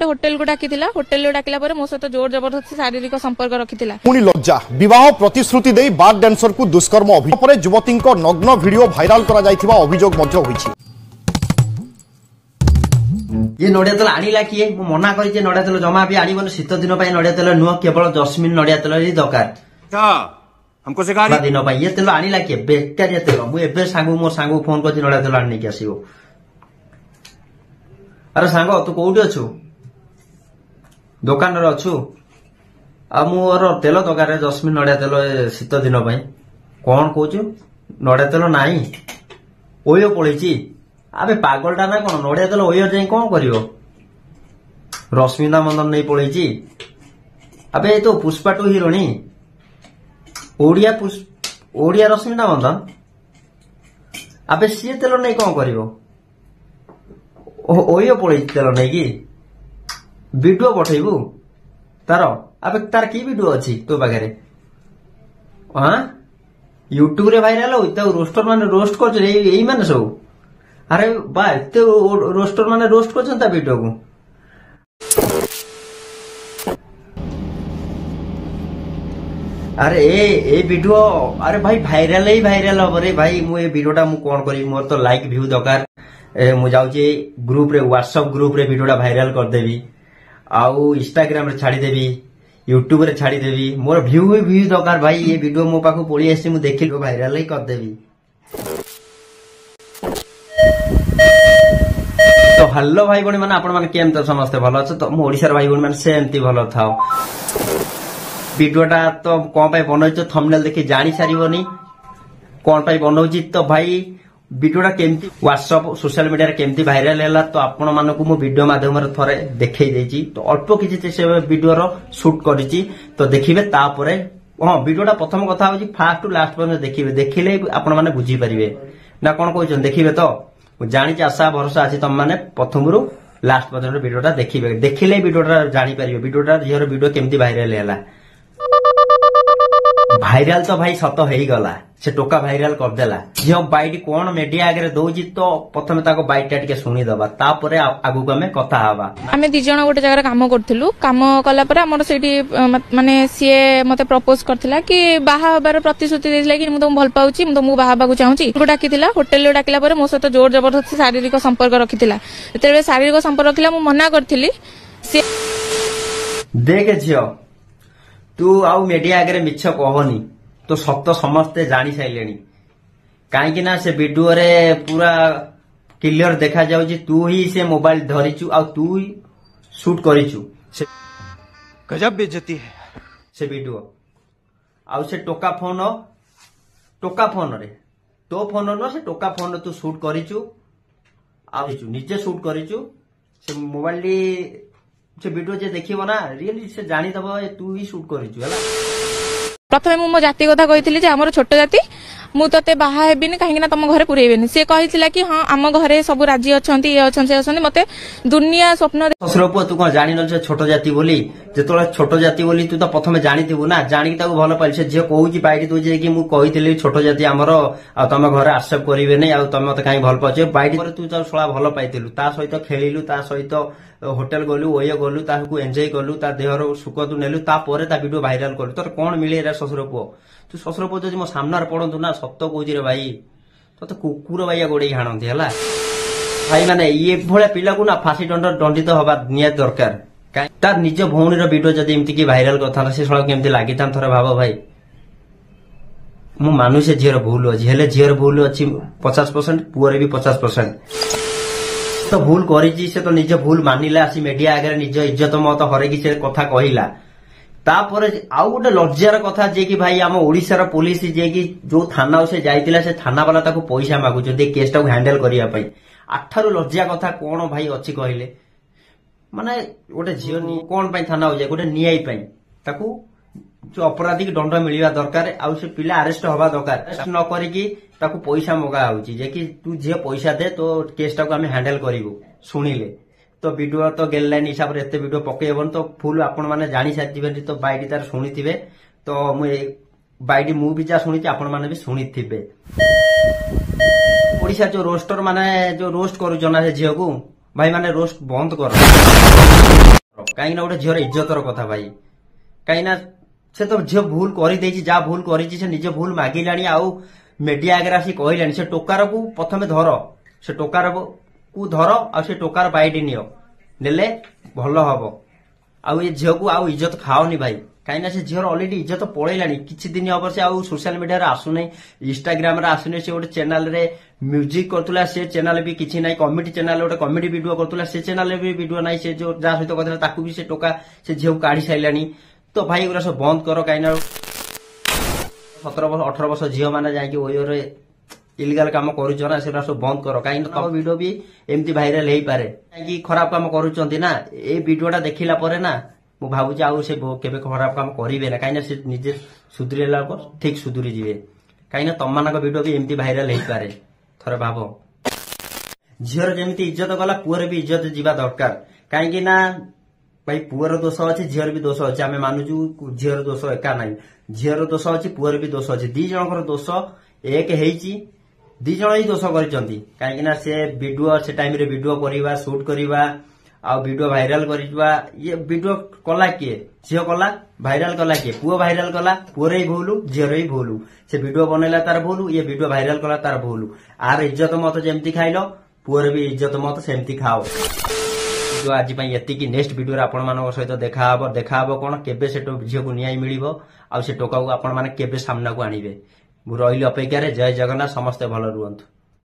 Hotel को डाकिथिला hotel डाकिला परे मो सहित जोर जबरदस्ती शारीरिक संपर्क रखिथिला। पुणी लज्जा विवाह प्रतिश्रुति देई बार डांसर को दुष्कर्म अभियोग पर युवती नग्न वीडियो भाइराल करा जायथिबा अभियोग मध्य होईछि। ये नड़िया तेल आनिला किए मु मना करी जे नड़िया तेल जमा भी आनिबन शीत दिन पई नड़िया तेल नुह केवल जस्मिन नड़िया तेल ही दरकार हमको सिखा दिन पई ये तेल आनिला किए बेकार ये तेल मु एबे सांगू मो सांगू फोन करछि नड़िया तेल आनि के आसीबो। अरे सांग तू कोउठी अछु दुकान रे अछु आ मोर तेल दरकार जस्मिन नड़िया तेल शीत दिन पई कोन कहछु नड़िया तेल नाही ओयो पळेछि। अबे पागलटा ना कोन नड़िया तेल ओयो जाई कोन करिवो रश्मिता मंदन नहीं पळेछि। अबे तो पुष्पा टू हिरोनी ओडिया रश्मिता मंदन अबे सी तेल नहीं कोन करिवो ओयो पळेछि तेल नहीं कि वीडियो पठेबू तार अबे तार की वीडियो अछि तो पाखरे हां यूट्यूब रे वायरल होई त रोस्टर माने रोस्ट कर एई माने सब अरे बा एते रोस्टर माने रोस्ट करछन ता वीडियो को अरे ए वीडियो अरे भाई भाइराल ही भाइराल हो रे भाई मु ए वीडियोटा मु कोन करी मोर तो लाइक व्यू दरकार मु जाउची ग्रुप रे व्हाट्सएप ग्रुप रे वीडियोटा भाइराल कर देबी आउ इंस्टाग्राम रे छाड़ी देबी यूट्यूब रे छाड़ी देबी मोर व्यू दरकार भाई ये वीडियो मो पाखु पळी आसी मु देखि भाइराल ही कर देबी। तो हेलो भाई बणी माने आपण माने केम तो समस्त भलो छ तो मो ओडिसा भाई बणी माने सेमती भलो थाओ। वीडियोटा तो कोन पय बनैछ थंबनेल देखि जानि सारिबोनी कोन पय बनौछि तो भाई वीडियोटा केमती व्हाट्सएप सोशल मीडिया रे केमती भाइराल हैला तो आपण मानको मो वीडियो माध्यम रे थरे देखै देछि तो अल्प किछि से वीडियो रो शूट करिछि तो देखिबे तापरे हां वीडियोटा प्रथम कथा होछि फास्ट टू लास्ट पर्यंत देखिबे देखिले आपण माने बुझी परिबे ना कोन कहछन देखिबे तो जानि आशा भरोसा अछि तम माने प्रथमरु लास्ट पर्यंत वीडियोटा देखिबे देखिले वीडियोटा जानि परिबे वीडियोटा जेहर वीडियो केमती भाइराल हैला। भाइराल तो भाई सत हेई गला से टोका भाइराल कर देला जो बाइट कोन मीडिया आगे दउजी तो प्रथमे ताको बाइट टाके सुनी दबा तापरे आगु को हमें कथा हवा। आमे दि जण गोटे जगह काम करथिलु काम कला पर हमर सेठी माने सीए मते प्रपोज करथिला कि बाहा हबार प्रतिश्रुति देथिला कि मु तुम भल पाउची मु तुमको बाहा बागु चाहूची को डाकिथिला होटेल डाकिला पर मो सहित जोर जबरदस्ती शारीरिक संपर्क रखिथिला तेरे शारीरिक संपर्क रखिला मु मना करथिली से देख झियो तू आउ मीडिया आगे मिछ कहनी तो सत समस्ते जानी साइलेनी कहीं ना से वीडियो रे पूरा क्लियर देखा जाउची तू ही से मोबाइल धरिचु आ तू ही शूट करिचु से गजब बेइज्जती है से वीडियो आउ से टोका फोन रे तो फोन न से टोका फोन तू शूट करिचु आ निजे शूट करिचु से मोबाइल से वीडियो जे देखिबो ना रियली से जानी दबो तू ही शूट करिचु हला। प्रथमे मो जाति कथा कहिथिली जे हमर छोट जाति मु तते बाहा हेबिनी काहेकि ना तम घरे पुरेबेनी से कहिथिला कि हां आम घरे सब राज्य अछंती ये अछंती मते दुनिया स्वप्न ससुरपुआ तू कोन जानि न जे छोट जाति बोली जेतोला छोट जाति बोली तू तो प्रथमे जानिथिबु ना जानि ताको भलो पाइल से जे कहूची बाइट दउ जे कि मु कहिथिली छोट जाति हमर आ तम घरे एक्सेप्ट करिवे नै आ तम मते काई भल पाछे बाइट पर तू तो सोळा भलो पाइथिलु ता सहित खेलिलु ता सहित होटल गलु ओय गलु ताकू एन्जॉय कलु ता देहर सुख तू नेलु ता परे ता वीडियो भाइराल कलु तोर कोन मिले रे ससुरपुआ तू ससुरपुआ जदि मो सामनार पडंतु ना सत्य कहूची रे भाई तो कुकुर भाई गोड़े हाणती है भाई माने ये भले पिला को ना फांसी दंडित हवा निया दरकार तार निज भौणी वीडियो जदि एमती की भाइराल करता से सड़क केमती लगी थोड़े भाव भाई मु मानु से झीर भूल अच्छी हेले झीर भूल अच्छी 50% पुअर भी 50% तो भूल करी से तो निज भूल मानिला आसी मीडिया आगे निज इज्जत मत हरेकी से कथा कहला तापर आउ गोटे लज्जार कथा जे कि भाई आम ओडिशार पुलिस जे कि जो थाना से जाइतिला से थाना वाला ताको पैसा मागुचंती केस टाको हैंडल करिया पई आठारु लज्जा कथा कोन भाई अछि कहले माने गोटे झियो कोन पई थाना हो जाय गोटे नियाई पई ताको जो अपराधी दंड मिलिबा दरकार आउ से पिला अरेस्ट होबा दरकार अरेस्ट न करिकी ताको पैसा मगा होची जे कि तू जे पैसा दे तो केस टाको हम हैंडल करिवो सुनिले तो वीडियो तो गेललाइन हिसाब रे एते वीडियो पकेबन तो फुल आपण माने जानि साथिबे तो बाइडी तार सुनिथिबे तो मु बाइडी मु भी जा सुनिछि आपण माने भी सुनिथिबे। ओडिसा जो रोस्टर माने जो रोस्ट करू जना से झियो को भाई माने रोस्ट बंद कर कहीं गोटे झीर इज्जतर कथा भाई कहीं से तो झील भूल कर जहाँ भूल कर निज भूल मागिला आउ मीडिया आगे आसी कहलानी से टोकार को प्रथम धर से टोकार को धर आ से टोकार बाइट नियो नेले भल हम आउ ये झील को आउ इज्जत खाओनी भाई कहीं से झीर अलरेडी इज्जत पलैलानी किछि दिन हम से आउ सोशल मीडिया आसुना इंस्टाग्राम आसुना से गोटे चैनल रे म्यूजिक करतुला से चैनल भी किछि नाही कॉमेडी चैनल गोटे कॉमेडी वीडियो करतुला से चैनल भी वीडियो नाही से जो जा सहित करतला ताकू भी से टोका से झील काढी साइलानी तो भाई एगुरा सब बंद करो कहीं 17 वर्ष 18 वर्ष झील मैंने जाकि ओयो इलिगाल काम करूछ ना से सब बंद करो कहीं तम वीडियो भी एमती भाइराल हो पारे कहीं खराब काम करूछंती ना ए वीडियोटा देखिला परे ना मु भाबुची आउ से केबे खराब काम करिवे ना कहीं से निजे सुधरिला ठीक सुधरी जीवे कहीं तम मानक वीडियो भी एमती भाइराल हो पारे थरे भाव झीर जेमती इज्जत गला पुअर भी इज्जत जीवा दरकार कहीं ना भाई पुअर दोष अच्छे झीर भी दोष अच्छे आम मानुचु झीर दोष एका ना झीर दोष अच्छी पुअर भी दोष अच्छे दी जनकर दोष एक है दी जन ही दोष कहीं से वीडियो से टाइम रे वीडियो करवा शूट करवा आ वीडियो भाइराल करवा ये वीडियो कला किए झील कला भाइराल कला किए पुओ भाइराल कला पुअर ही भूलु झीर ही भूलु से वीडियो बनैला तार भूलु ये वीडियो भाइराल कला तार भूलु आर इज्जत मत जेमती खाइल पुअर भी इज्जत मत सेमती खाओ जो आज एतिकी नेक्स्ट वीडियो आपण मान सहित देखा कौन केबे से झील को न्याय मिल आ से टोका को आपण मैंने केबे सामना को आनिबे रही अपेक्षा जय जगन्नाथ समस्ते भल रुहंतु।